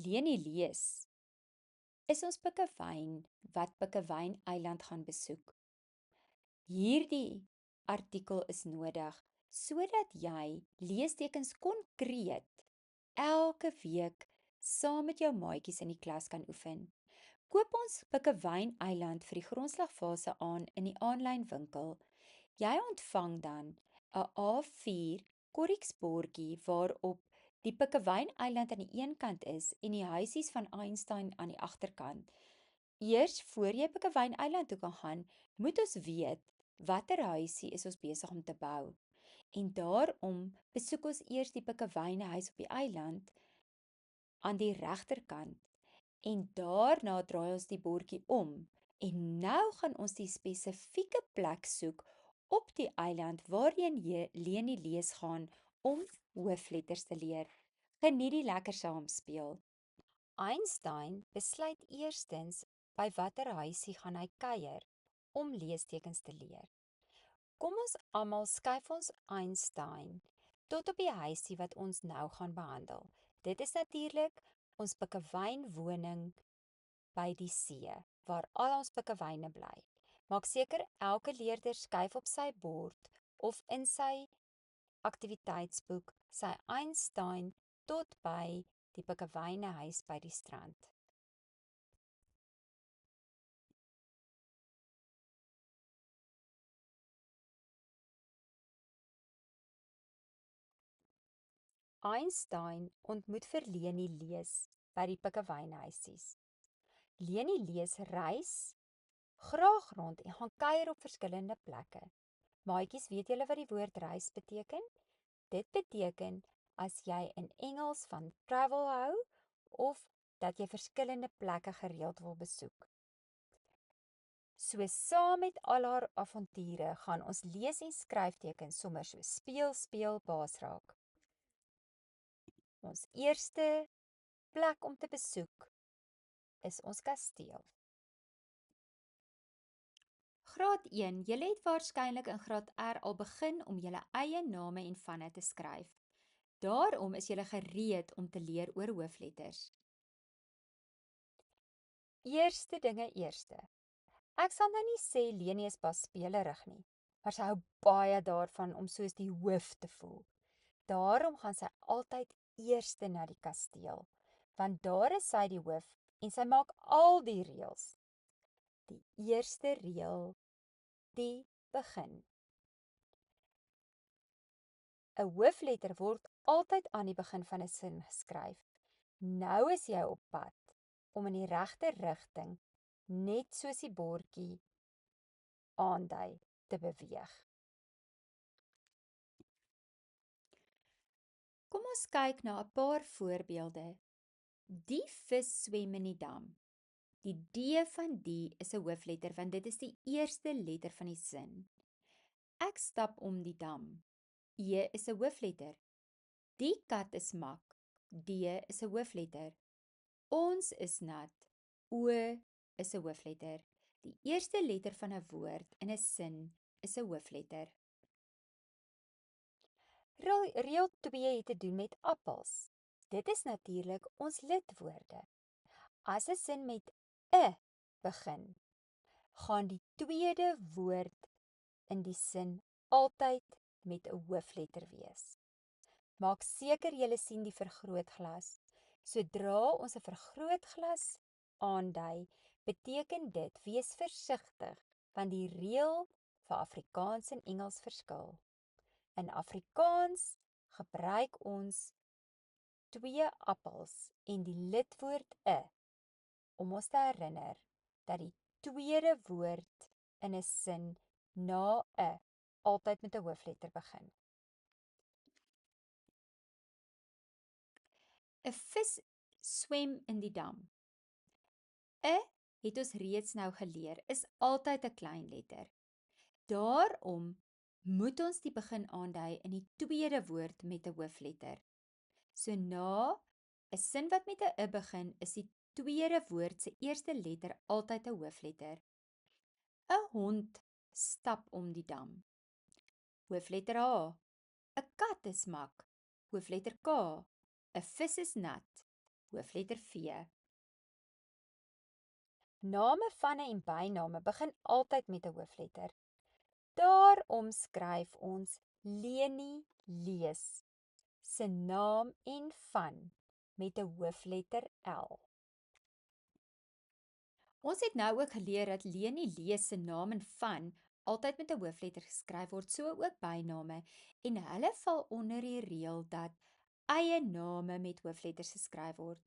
Leni lees, is ons Pikkewyn wat Pikkewyn Eiland gaan besoek. Hierdie artikel is nodig sodat jy leestekens konkreet elke week saam met jou maatjies in die klas kan oefen. Koop ons Pikkewyn Eiland vir die grondslagfase aan in die aanlyn winkel. Jy ontvang dan 'n A4 korreksbordjie waarop die Pikkewyn Eiland aan die een kant is en die huisies van Einstein aan die agterkant. Eers voor jy Pikkewyn Eiland toe kan gaan, moet ons weet watter huisie is ons besig om te bou. En daarom besoek ons eers die Pikkewyne huis op die eiland aan die regterkant en daarna draai ons die bordjie om en nou gaan ons die spesifieke plek soek op die eiland waarheen Leni lees gaan om hoofletters te leer. Geniet die lekker saamspeel. Einstein besluit eerstens by watter huisie gaan hy kuier om leestekens te leer. Kom ons almal skuif ons Einstein tot op die huisie wat ons nou gaan behandel. Dit is natuurlik ons Pikkewyn woning by die see, waar al ons Pikkewyne bly. Maak seker elke leerder skuif op sy bord of in sy aktiwiteitsboek sy Einstein tot by die Pikkewyne huis by die strand. Einstein ontmoet vir Leni lees by die Pikkewyne huisies. Leni lees reis graag rond en gaan kuier op verskillende plekke. Maatjies, weet julle wat die woord reis beteken? Dit beteken as jy in Engels van travel hou of dat jy verskillende plekke gereeld wil besoek. So saam met al haar avonture gaan ons lees en skryftekens sommer so speel baas raak. Ons eerste plek om te besoek is ons kasteel. Graad 1, julle het waarskynlik in graad R al begin om julle eie name en vanne te skryf. Daarom is julle gereed om te leer oor hoofletters. Eerste dinge eerste. Ek sal nou nie sê Leni is pas spelerig nie, maar sy hou baie daarvan om soos die hoof te voel. Daarom gaan sy altyd eerste na die kasteel, want daar is sy die hoof en sy maak al die reëls. Die eerste reël, die begin. 'n Hoofletter word altyd aan die begin van 'n sin geskryf. Nou is jy op pad om in die regte rigting, net soos die bordjie aandui, te beweeg. Kom ons kyk na 'n paar voorbeelde. Die vis swem in die dam. Die D van die is 'n hoofletter want dit is die eerste letter van die sin. Ek stap om die dam. E is 'n hoofletter. Die kat is mak. D is 'n hoofletter. Ons is nat. O is 'n hoofletter. Die eerste letter van 'n woord in 'n sin is 'n hoofletter. Reël 2 het te doen met appels. Dit is natuurlik ons lidwoorde. As 'n sin met 'n begin, gaan die tweede woord in die sin altyd met 'n hoofletter wees. Maak seker jy sien die vergrootglas. Sodra ons 'n vergrootglas aandui, beteken dit wees versigtig, want die reël vir Afrikaans en Engels verskil. In Afrikaans gebruik ons 2 appels en die lidwoord 'n om ons te herinner dat die tweede woord in 'n sin na 'n altyd met 'n hoofletter begin. 'n Vis swem in die dam. 'n het ons reeds nou geleer, is altyd 'n klein letter. Daarom moet ons die begin aandui in die tweede woord met 'n hoofletter. So na 'n sin wat met 'n I begin, is die tweede woord se eerste letter altyd 'n hoofletter. 'n Hond stap om die dam. Hoofletter H. 'n Kat is mak. Hoofletter K. 'n Vis is nat. hoofletter V. Name, vanne en byname begin altyd met 'n hoofletter. Daarom skryf ons Leni Lees se naam en van met 'n hoofletter L. Ons het nou ook geleer dat Leni Lees se naam en van altyd met 'n hoofletter geskryf word, so ook byname, en hulle val onder die reël dat eie name met hoofletters geskryf word.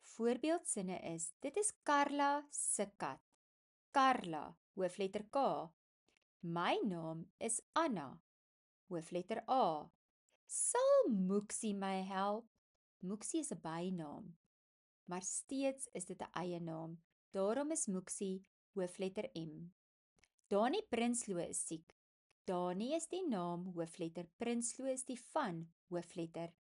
Voorbeeldsinne is: dit is Karla se kat. Karla, hoofletter K. My naam is Anna, hoofletter A. Sal Moeksie my help? Moeksie is 'n bynaam, maar steeds is dit 'n eie naam. Daarom is Moeksie hoofletter M. Dani Prinsloo is siek. Dani is die naam, hoofletter. Prinsloo is die van, hoofletter.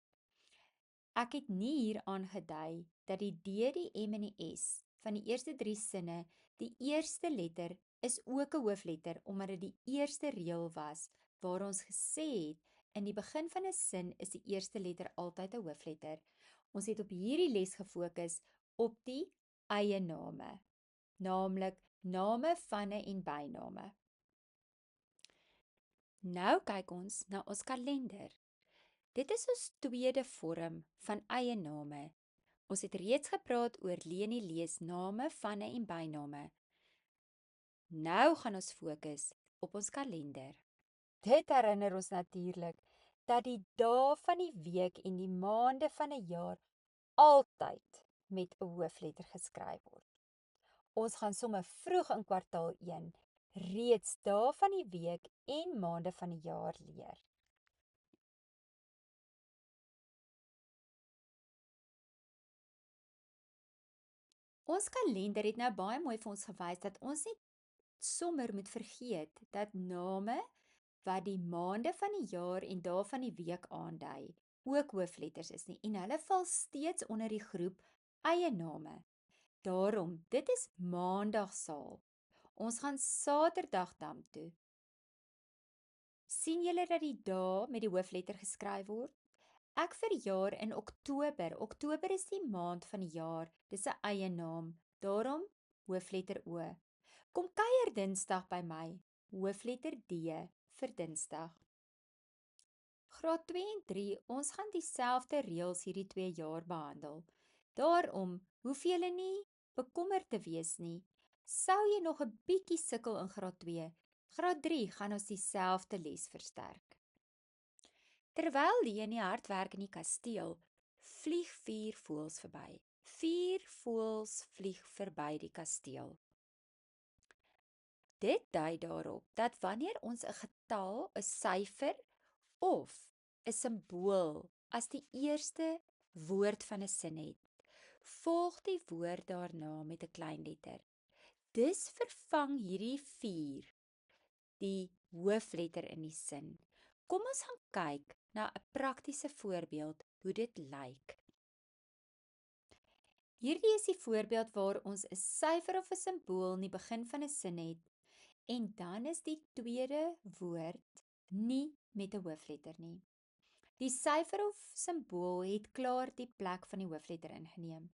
Ek het nie hier aangedui dat die D, die M en die S van die eerste 3 sinne, die eerste letter is ook 'n hoofletter, omdat dit die eerste reël was waar ons gesê het, in die begin van 'n sin is die eerste letter altyd 'n hoofletter. Ons het op hierdie les gefokus op die eie name, naamlik name, vanne en byname. Nou kyk ons na ons kalender. Dit is ons tweede vorm van eie name. Ons het reeds gepraat oor Leni Lees name, vanne en byname. Nou gaan ons fokus op ons kalender. Dit herinner ons natuurlik dat die dae van die week en die maande van 'n jaar altyd met 'n hoofletter geskryf word. Ons gaan sommer vroeg in kwartaal 1 reeds dae van die week en maande van die jaar leer. Ons kalender het nou baie mooi vir ons gewys dat ons nie sommer moet vergeet dat name wat die maande van die jaar en dae van die week aandui, ook hoofletters is nie, en hulle val steeds onder die groep eie name. Daarom, dit is maandagsaal. Ons gaan Saterdag dam toe. Sien julle dat die dae met die hoofletter geskryf word? Ek verjaar in Oktober. Oktober is die maand van die jaar. Dis 'n eie naam. Daarom hoofletter O. Kom kuier Dinsdag by my. Hoofletter D vir Dinsdag. Graad 2 en 3, ons gaan dieselfde reëls hierdie 2 jaar behandel. Daarom hoef julle nie bekommerd te wees nie. Sou jy nog 'n bietjie sukkel in graad 2, graad 3 gaan ons dieselfde les versterk. Terwyl Leni hard werk in die kasteel, vlieg 4 voëls verby. 4 voëls vlieg verby die kasteel. Dit dui daarop dat wanneer ons 'n getal, 'n syfer of 'n simbool as die eerste woord van 'n sin het, volg die woord daarna met 'n klein letter. Dis vervang hierdie 4 die hoofletter in die sin. Kom ons gaan kyk na 'n praktiese voorbeeld hoe dit lyk. Hierdie is die voorbeeld waar ons 'n syfer of 'n simbool in die begin van 'n sin het, en dan is die tweede woord nie met 'n hoofletter nie. Die syfer of simbool het klaar die plek van die hoofletter ingeneem.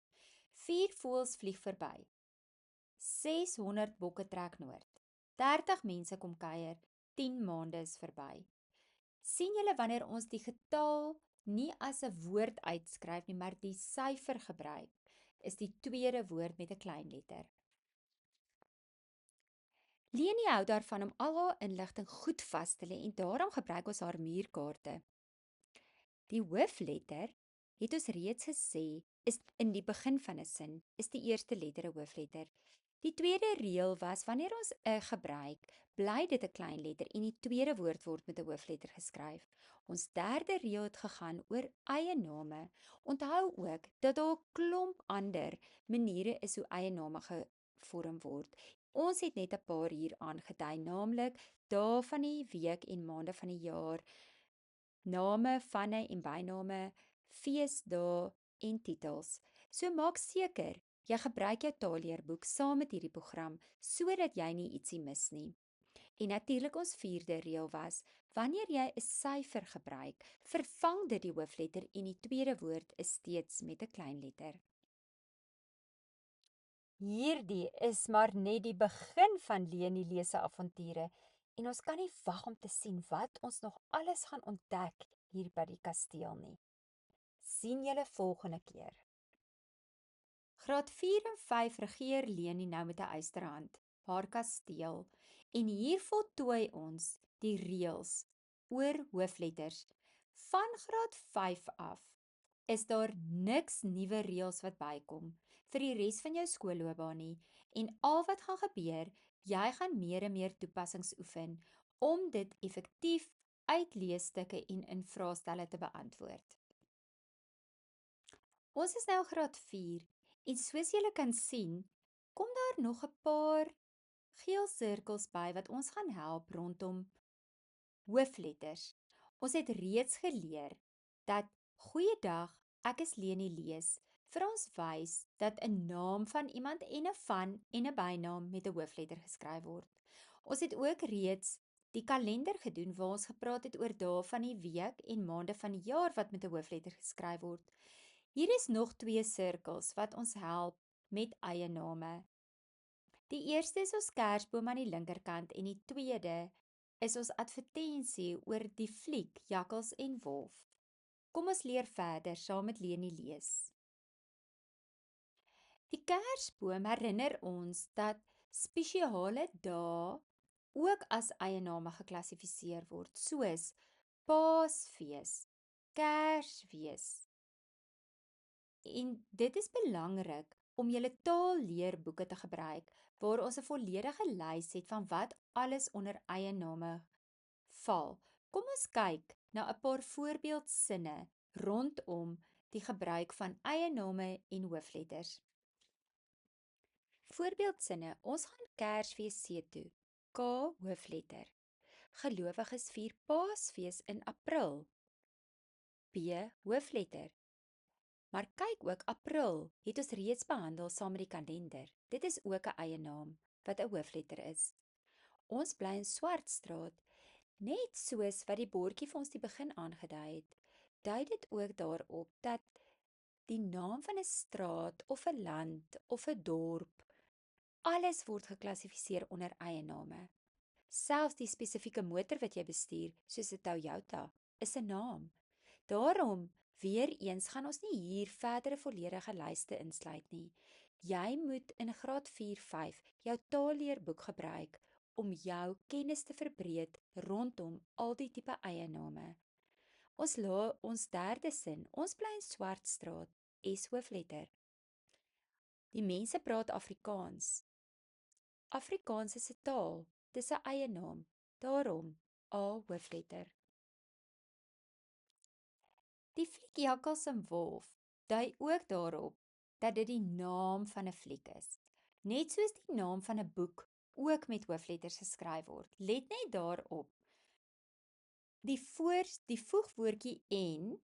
4 voëls vlieg verby. 600 bokke trek noord. 30 mense kom kuier. 10 maande is verby. Sien julle wanneer ons die getal nie as 'n woord uitskryf nie, maar die syfer gebruik, is die tweede woord met 'n klein letter. Leni hou daarvan om al haar inligting goed vas te lê en daarom gebruik ons haar muurkaarte. Die hoofletter, het ons reeds gesê, is in die begin van 'n sin, is die eerste letter 'n hoofletter. Die tweede reël was wanneer ons 'n gebruik, bly dit 'n klein letter en die tweede woord word met 'n hoofletter geskryf. Ons derde reël het gegaan oor eie name. Onthou ook dat daar 'n klomp ander maniere is hoe eie name gevorm word. Ons het net 'n paar hier aangedui, naamlik dae van die week en maande van die jaar, name, vanne en byname, feesdae en titels. So maak seker jy gebruik jou taalleerboek saam met hierdie program sodat jy nie ietsie mis nie. En natuurlik ons vierde reël was, wanneer jy 'n syfer gebruik, vervang dit die hoofletter en die tweede woord is steeds met 'n klein letter. Hierdie is maar net die begin van Leni lees se avonture en ons kan nie wag om te sien wat ons nog alles gaan ontdek hier by die kasteel nie. Sien julle volgende keer. Graad 4 en 5 regeer Leni nou met 'n eysterhand, haar kasteel, en hier voltooi ons die reëls oor hoofletters. Van graad 5 af is daar niks nuwe reëls wat bykom vir die res van jou skoolloopbaan nie en al wat gaan gebeur, jy gaan meer en meer toepassings oefen om dit effektief uit leesstukke en in vraestelle te beantwoord. Ons is nou graad 4 en soos julle kan sien, kom daar nog 'n paar geel sirkels by wat ons gaan help rondom hoofletters. Ons het reeds geleer dat goeiedag, ek is Leni lees vir ons wys dat 'n naam van iemand en 'n van en 'n bynaam met 'n hoofletter geskryf word. Ons het ook reeds die kalender gedoen waar ons gepraat het oor dae van die week en maande van die jaar wat met 'n hoofletter geskryf word. Hier is nog 2 sirkels wat ons help met eie name. Die eerste is ons kersboom aan die linkerkant en die tweede is ons advertensie oor die fliek Jakkals en Wolf. Kom ons leer verder saam met Leni lees. Die kersboom herinner ons dat spesiale dae ook as eie name geklassifiseer word, soos Paasfees, Kersfees. En dit is belangrik om julle taalleerboeke te gebruik waar ons 'n volledige lys het van wat alles onder eie name val. Kom ons kyk na 'n paar voorbeeldsinne rondom die gebruik van eie name en hoofletters. Voorbeeldsinne, ons gaan Kersfees see toe. K hoofletter. Gelowiges vier Paasfees in April. P hoofletter. Maar kyk ook, April het ons reeds behandel saam met die kalender. Dit is ook 'n eie naam wat 'n hoofletter is. Ons bly in Swartstraat, net soos wat die bordjie vir ons die begin aangedui het. Dui dit ook daarop dat die naam van 'n straat of 'n land of 'n dorp, alles word geklassifiseer onder eie name. Selfs die spesifieke motor wat jy bestuur, soos 'n Toyota, is 'n naam. Daarom, weer eens gaan ons nie hier verdere volledige lyste insluit nie. Jy moet in graad 4-5 jou taalleerboek gebruik om jou kennis te verbreed rondom al die tipe eie name. Ons derde sin, ons bly in Swartstraat, S hoofletter. Die mense praat Afrikaans. Afrikaans is 'n taal, dis 'n eie naam, daarom A hoofletter. Die fliek Jakkals en Wolf dui ook daarop dat dit die naam van 'n fliek is. Net soos die naam van 'n boek ook met hoofletters geskryf word. Let net daarop. Die voegwoordjie en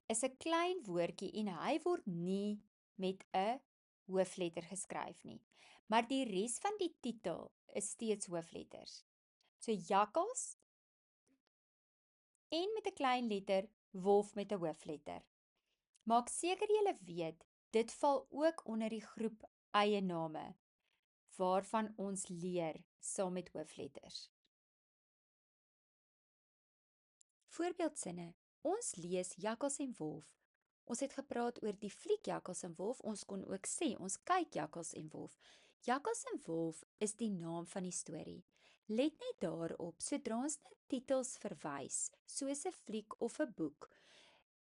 is 'n klein woordjie en hy word nie met 'n hoofletter geskryf nie. Maar die res van die titel is steeds hoofletters. So Jakkals en met 'n klein letter, Wolf met 'n hoofletter. Maak seker jy weet, dit val ook onder die groep eie name, waarvan ons leer saam met hoofletters. Voorbeeldsinne, ons lees Jakkals en Wolf. Ons het gepraat oor die fliek Jakkals en Wolf, ons kon ook sê, ons kyk Jakkals en Wolf. Jakkals en Wolf is die naam van die storie. Let net daarop, sodra ons na titels verwys, soos 'n fliek of 'n boek,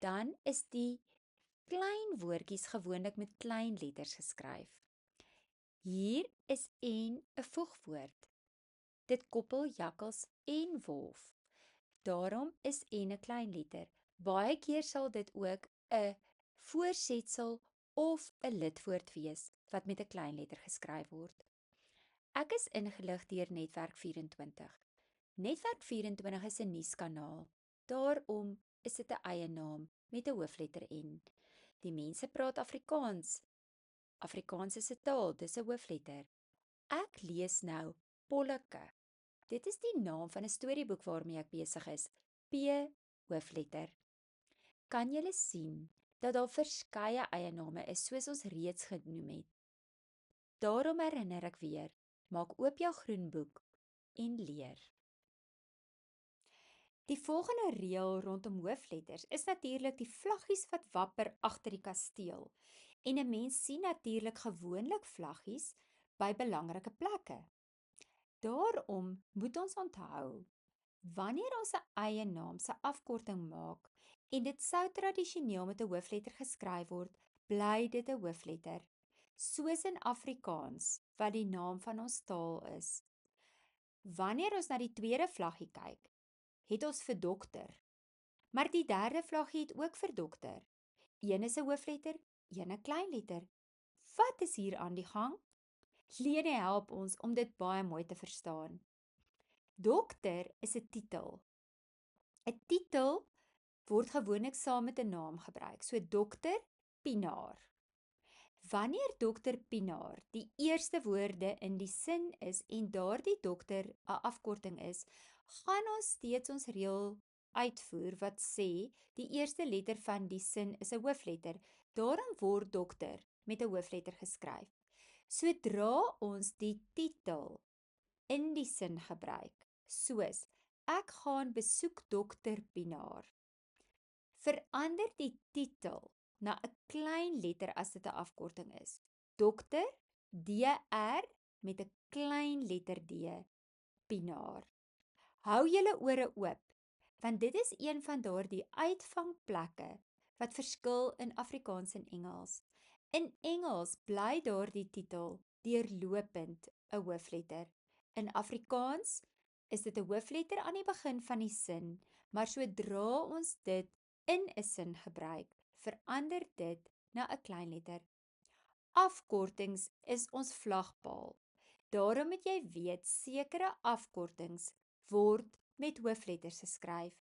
dan is die klein woordjies gewoonlik met klein letters geskryf. Hier is en 'n voegwoord. Dit koppel Jakkals en Wolf. Daarom is en 'n klein letter. Baie keer sal dit ook 'n voorsetsel of 'n lidwoord wees wat met 'n klein letter geskryf word. Ek is ingelig deur Netwerk 24. Netwerk 24 is 'n nuuskanaal. Daarom is dit 'n eie naam met 'n hoofletter N. Die mense praat Afrikaans. Afrikaans is 'n taal, dis 'n hoofletter. Ek lees nou Polleke. Dit is die naam van 'n storieboek waarmee ek besig is. P hoofletter. Kan julle sien dat daar verskeie eiename is soos ons reeds genoem het? Daarom herinner ek weer, maak oop jou groenboek en leer. Die volgende reël rondom hoofletters is natuurlik die vlaggies wat wapper agter die kasteel. En 'n mens sien natuurlik gewoonlik vlaggies by belangrike plekke. Daarom moet ons onthou, wanneer ons 'n eie naam se afkorting maak en dit sou tradisioneel met 'n hoofletter geskryf word, bly dit 'n hoofletter, soos in Afrikaans wat die naam van ons taal is. Wanneer ons na die tweede vlaggie kyk, het ons vir dokter, maar die derde vlaggie het ook vir dokter. Een is 'n hoofletter, een 'n kleinletter. Wat is hier aan die gang? Lene help ons om dit baie mooi te verstaan. Dokter is 'n titel. 'n Titel word gewoonlik saam met 'n naam gebruik. So dokter Pinaar. Wanneer dokter Pinaar die eerste woorde in die sin is en daardie dokter 'n afkorting is, gaan ons steeds ons reël uitvoer wat sê die eerste letter van die sin is 'n hoofletter. Daarom word dokter met 'n hoofletter geskryf. Sodra ons die titel in die sin gebruik, soos ek gaan besoek dokter Pinaar, verander die titel na 'n klein letter as dit 'n afkorting is. Dokter, DR met 'n klein letter D, Pinaar. Hou julle ore oop, want dit is een van daardie uitvangplekke wat verskil in Afrikaans en Engels. In Engels bly daardie titel deurlopend 'n hoofletter. In Afrikaans is dit 'n hoofletter aan die begin van die sin, maar sodra ons dit in 'n sin gebruik, verander dit na 'n kleinletter. Afkortings is ons vlagpaal. Daarom moet jy weet, sekere afkortings word met hoofletters geskryf.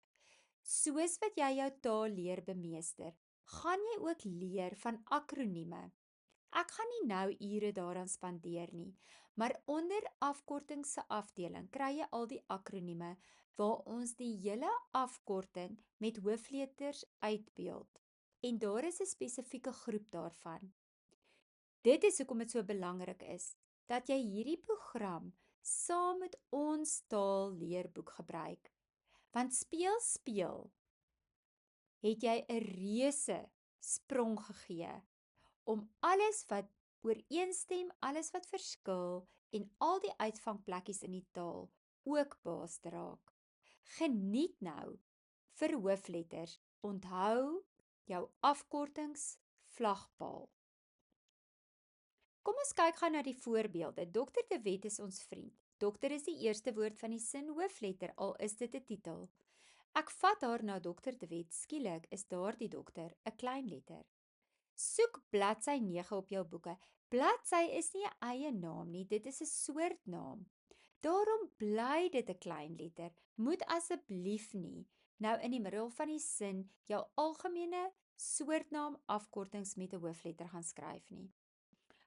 Soos wat jy jou taal leer bemeester, gaan jy ook leer van akronieme. Ek gaan nie nou ure daaraan spandeer nie, maar onder afkortings se afdeling kry jy al die akronieme waar ons die hele afkorting met hoofletters uitbeeld. En daar is 'n spesifieke groep daarvan. Dit is hoekom dit so belangrik is dat jy hierdie program saam met ons taalleerboek gebruik. Want speel het jy 'n reuse sprong gegee om alles wat ooreenstem, alles wat verskil en al die uitvangplekkies in die taal ook baas te raak. Geniet nou vir hoofletters. Onthou jou afkortings vlagpaal. Kom ons kyk gou na die voorbeelde. Dr. De Wet is ons vriend. Dokter is die eerste woord van die sin hoofletter, al is dit 'n titel. Ek vat haar na Dr. De Wet. Skielik is daardie dokter 'n klein letter. Soek bladsy 9 op jou boeke. Bladsy is nie 'n eie naam nie, dit is 'n soortnaam. Daarom bly dit 'n klein letter. Moet asseblief nie nou in die middel van die sin jou algemene soortnaam afkortings met 'n hoofletter gaan skryf nie.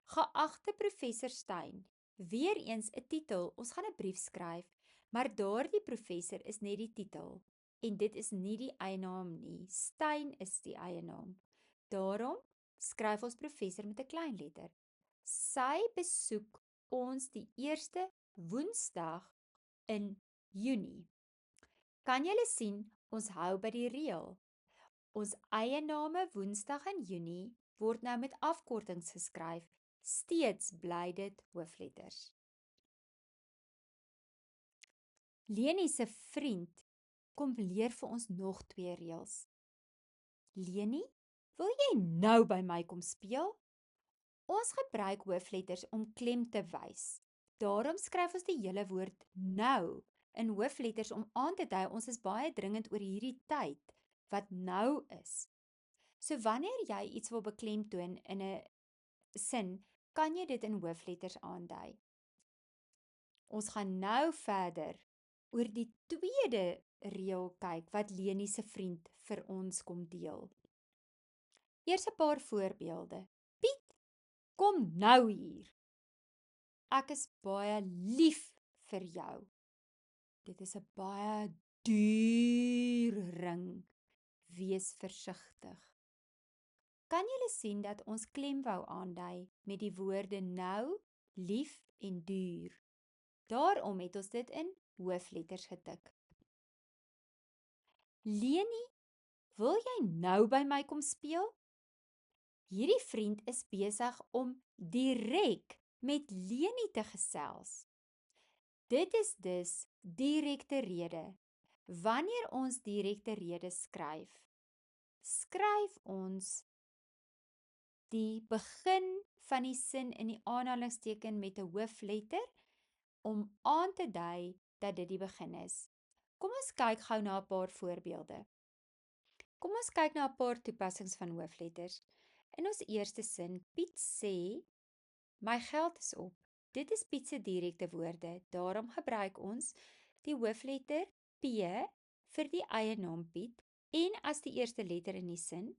Geagte professor Steyn, weer eens 'n titel. Ons gaan 'n brief skryf, maar daardie professor is net die titel en dit is nie die eienaam nie. Steyn is die eienaam. Daarom skryf ons professor met 'n klein letter. Sy besoek ons die eerste Woensdag in Junie. Kan julle sien, ons hou by die reël. Ons eiename Woensdag in Junie word nou met afkortings geskryf. Steeds bly dit hoofletters. Leni se vriend kom leer vir ons nog 2 reëls. Leni, wil jy nou by my kom speel? Ons gebruik hoofletters om klem te wys. Daarom skryf ons die hele woord nou in hoofletters om aan te dui ons is baie dringend oor hierdie tyd wat nou is. So wanneer jy iets wil beklemtoon in 'n sin, kan jy dit in hoofletters aandui. Ons gaan nou verder oor die tweede reël kyk wat Leni se vriend vir ons kom deel. Eers 'n paar voorbeelde. Piet, kom nou hier. Ek is baie lief vir jou. Dit is 'n baie duur ring. Wees versigtig. Kan julle sien dat ons klem wou aandui met die woorde nou, lief en duur? Daarom het ons dit in hoofletters getik. Leni, wil jy nou by my kom speel? Hierdie vriend is besig om direk met Leni te gesels. Dit is dus direkte rede. Wanneer ons direkte rede skryf, skryf ons die begin van die sin in die aanhalingsteken met 'n hoofletter om aan te dui dat dit die begin is. Kom ons kyk gou na 'n paar voorbeelde. Kom ons kyk na 'n paar toepassings van hoofletters. In ons eerste sin, Piet sê, my geld is op. Dit is Piet se direkte woorde. Daarom gebruik ons die hoofletter P vir die eie naam Piet en as die eerste letter in die sin,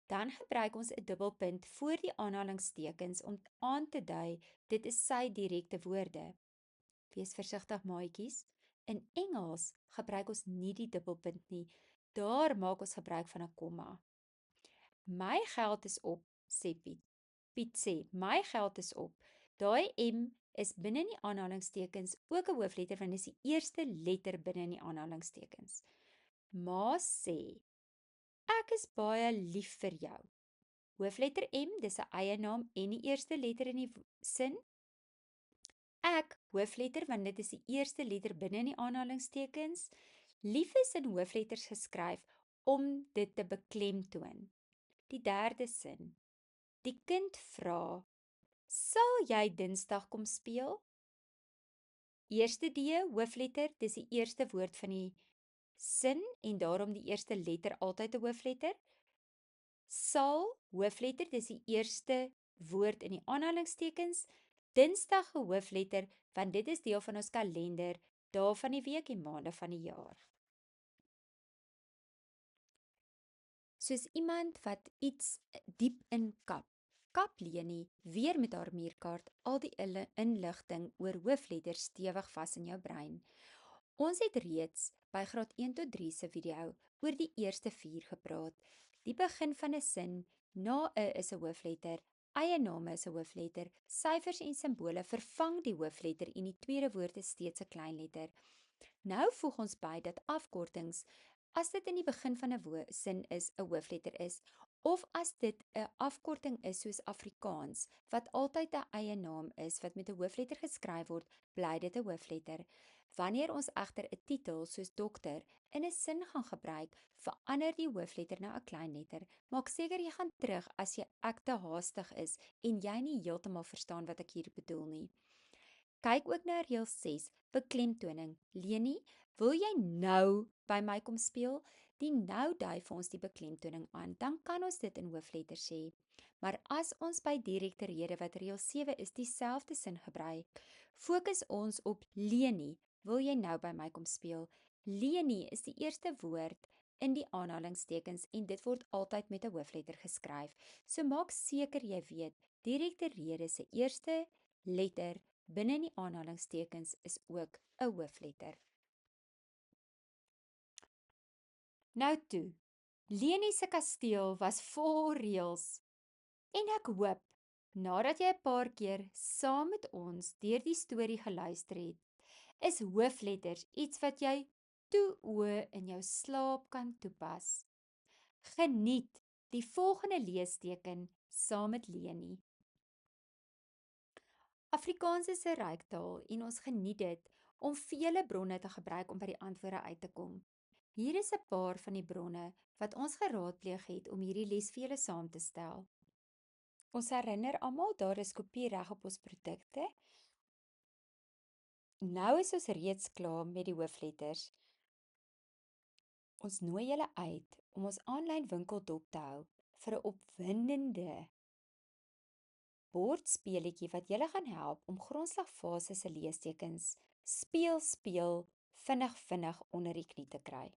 dan gebruik ons 'n dubbelpunt voor die aanhalingstekens om aan te dui dit is sy direkte woorde. Wees versigtig maatjies. In Engels gebruik ons nie die dubbelpunt nie. Daar maak ons gebruik van 'n komma. My geld is op, sê Piet. Piet sê, my geld is op. Daai M is binne in die aanhalingstekens ook 'n hoofletter want dit is die eerste letter binne in die aanhalingstekens. Ma sê, ek is baie lief vir jou. Hoofletter M, dis 'n eie naam en die eerste letter in die sin. Ek, hoofletter, want dit is die eerste letter binne in die aanhalingstekens. Lief is in hoofletters geskryf om dit te beklemtoon. Die derde sin. Die kind vra, sal jy Dinsdag kom speel? Eerste D, hoofletter, dis die eerste woord van die sin en daarom die eerste letter altyd 'n hoofletter. Sal, hoofletter, dis die eerste woord in die aanhalingstekens. Dinsdag 'n hoofletter, want dit is deel van ons kalender, dae van die week en maande van die jaar. Soos iemand wat iets diep inkap, kap Leni weer met haar muurkaart al die inligting oor hoofletters stewig vas in jou brein. Ons het reeds by graad 1 tot 3 se video oor die eerste 4 gepraat. Die begin van 'n sin, na 'n is 'n hoofletter, eie name is 'n hoofletter, syfers en simbole vervang die hoofletter en die tweede woord is steeds 'n kleinletter. Nou voeg ons by dat afkortings, as dit in die begin van 'n sin is, 'n hoofletter is, of as dit 'n afkorting is soos Afrikaans, wat altyd 'n eie naam is wat met 'n hoofletter geskryf word, bly dit 'n hoofletter. Wanneer ons egter 'n titel soos dokter in 'n sin gaan gebruik, verander die hoofletter na 'n kleinletter. Maak seker jy gaan terug as ek te haastig is en jy nie heeltemal verstaan wat ek hier bedoel nie. Kyk ook na reël 6, beklemtoning. Leni, wil jy nou by my kom speel? Die nou dui vir ons die beklemtoning aan, dan kan ons dit in hoofletters sê. Maar as ons by direkte rede wat reël 7 is, dieselfde sin gebruik, fokus ons op Leni, wil jy nou by my kom speel? Leni is die eerste woord in die aanhalingstekens en dit word altyd met 'n hoofletter geskryf. So maak seker jy weet, direkte rede se eerste letter binne in die aanhalingstekens is ook 'n hoofletter. Nou toe, Leni se kasteel was vol reëls en ek hoop, nadat jy 'n paar keer saam met ons deur die storie geluister het, is hoofletters iets wat jy toe oë in jou slaap kan toepas. Geniet die volgende leesteken saam met Leni. Afrikaans is 'n ryk taal en ons geniet dit om vele bronne te gebruik om by die antwoorde uit te kom. Hier is 'n paar van die bronne wat ons geraadpleeg het om hierdie les vir julle saam te stel. Ons herinner almal daar is kopiereg op ons produkte. Nou is ons reeds klaar met die hoofletters. Ons nooi julle uit om ons aanlyn winkel dop te hou vir 'n opwindende bordspeletjie wat julle gaan help om grondslagfase se leestekens speel vinnig onder die knie te kry.